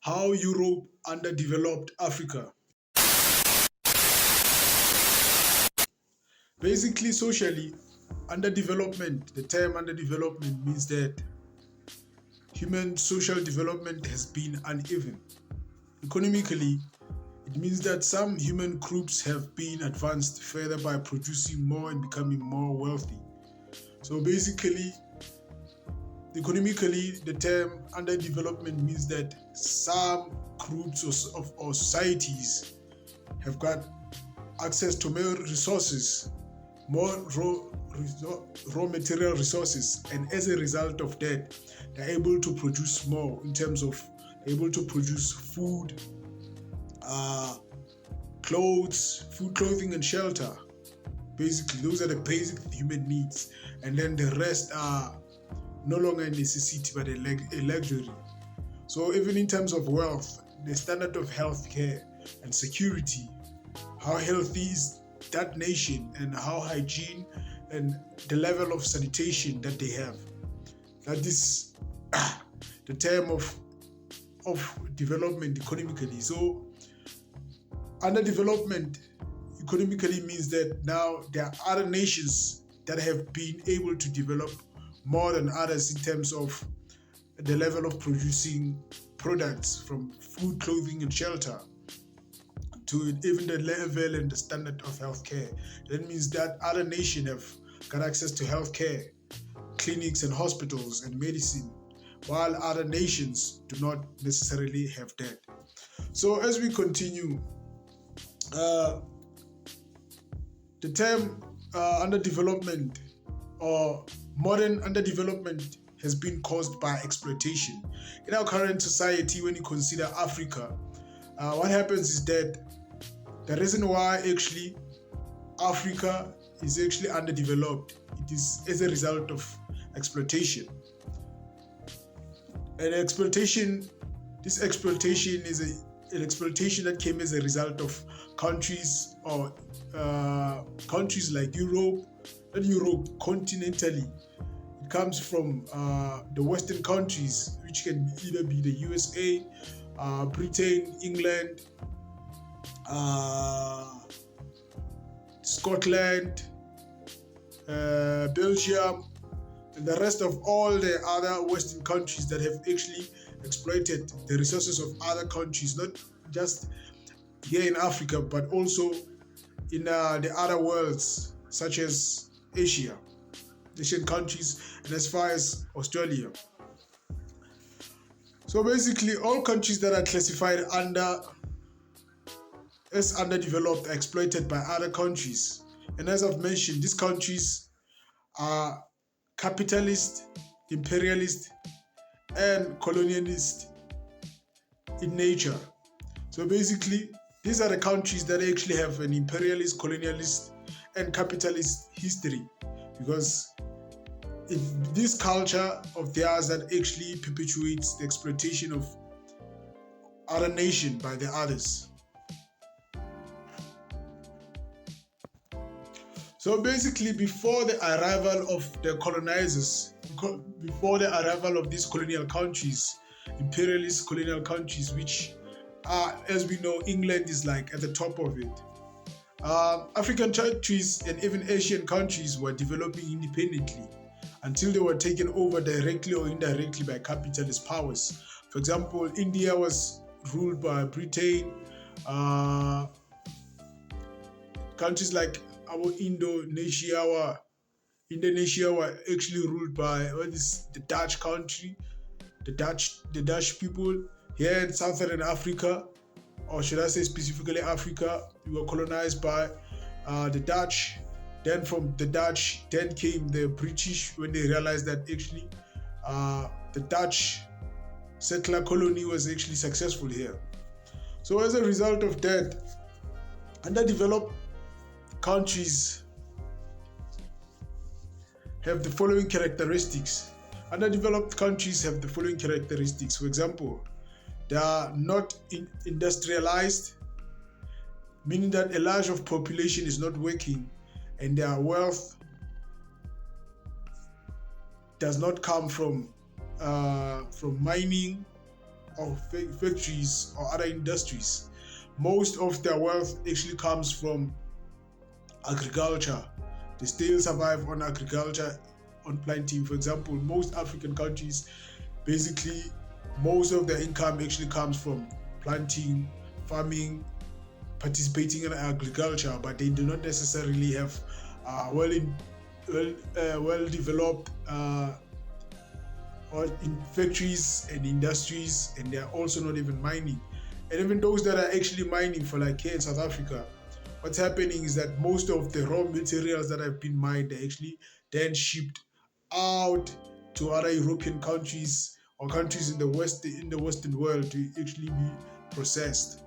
How Europe underdeveloped Africa. Basically, socially, underdevelopment, the term underdevelopment means that human social development has been uneven. Economically, it means that some human groups have been advanced further by producing more and becoming more wealthy. So basically, economically, the term underdevelopment means that some groups or societies have got access to more resources, more raw material resources, and as a result of that, they're able to produce more in terms of able to produce food, clothes, food, clothing, and shelter. Basically, those are the basic human needs, and then the rest are no longer a necessity but a luxury. So even in terms of wealth, the standard of healthcare and security, how healthy is that nation, and how hygiene and the level of sanitation that they have. That is the term of development economically. So underdevelopment economically means that now there are other nations that have been able to develop more than others in terms of the level of producing products, from food, clothing, and shelter, to even the level and the standard of healthcare. That means that other nations have got access to healthcare, clinics and hospitals and medicine, while other nations do not necessarily have that. So as we continue, the term underdevelopment or modern underdevelopment has been caused by exploitation. In our current society, when you consider Africa, what happens is that the reason why actually Africa is actually underdeveloped, it is as a result of exploitation. And this exploitation is an exploitation that came as a result of countries or countries like Europe, not Europe, continentally. It comes from the Western countries, which can either be the USA, Britain, England, Scotland, Belgium, and the rest of all the other Western countries that have actually exploited the resources of other countries, not just here in Africa, but also in the other worlds, such as Asian countries, and as far as Australia. So basically, all countries that are classified as underdeveloped are exploited by other countries. And as I've mentioned, these countries are capitalist, imperialist, and colonialist in nature. So basically, these are the countries that actually have an imperialist, colonialist, and capitalist history, because it's this culture of theirs that actually perpetuates the exploitation of other nation by the others. So basically, before the arrival of the colonizers, before the arrival of these colonial countries, imperialist colonial countries, which are, as we know, England is like at the top of it. African countries and even Asian countries were developing independently until they were taken over directly or indirectly by capitalist powers. For example, India was ruled by Britain. Countries like Indonesia were actually ruled by the Dutch country, the Dutch people. Here in Southern Africa, or should I say specifically Africa, we were colonized by the Dutch. Then from the Dutch, then came the British, when they realized that actually the Dutch settler colony was actually successful here. So as a result of that, underdeveloped countries have the following characteristics. Underdeveloped countries have the following characteristics. For example, they are not industrialized, meaning that a large of population is not working, and their wealth does not come from mining of factories or other industries. Most of their wealth actually comes from agriculture. They still survive on agriculture, on planting. For example, most African countries, basically, most of their income actually comes from planting, farming, participating in agriculture, but they do not necessarily have well developed or in factories and industries, and they are also not even mining. And even those that are actually mining, for like here in South Africa, what's happening is that most of the raw materials that have been mined are actually then shipped out to other European countries or countries in the Western world to actually be processed.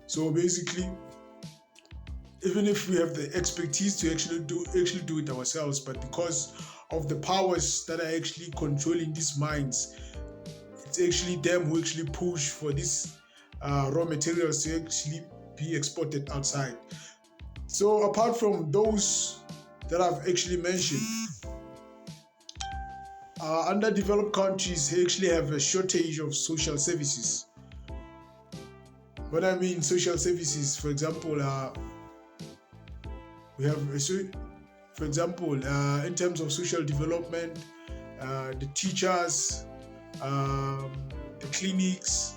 So basically, even if we have the expertise to actually do it ourselves, but because of the powers that are actually controlling these mines, it's actually them who actually push for these raw materials to actually be exported outside. So apart from those that I've actually mentioned, underdeveloped countries actually have a shortage of social services. What I mean social services, for example, we have, for example, in terms of social development, the teachers, the clinics,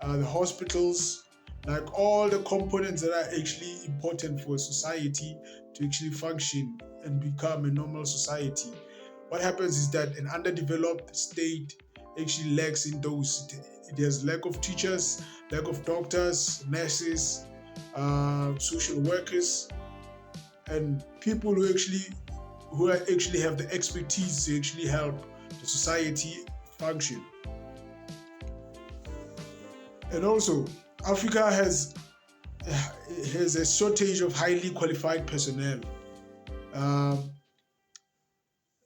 the hospitals, like all the components that are actually important for society to actually function and become a normal society. What happens is that an underdeveloped state actually lacks in those. It has lack of teachers, lack of doctors, nurses, social workers, and people who actually have the expertise to actually help the society function. And also, Africa has a shortage of highly qualified personnel.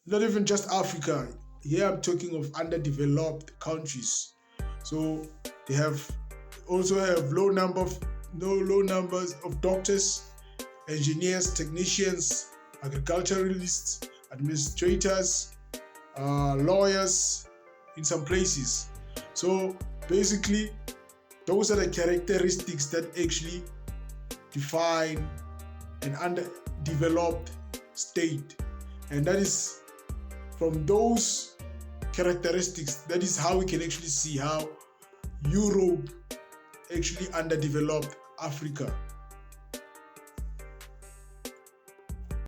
Not even just Africa. Here I'm talking of underdeveloped countries. So they also have low numbers of doctors, engineers, technicians, agriculturalists, administrators, lawyers in some places. So basically, those are the characteristics that actually define an underdeveloped state. And that is from those characteristics, that is how we can actually see how Europe actually underdeveloped Africa.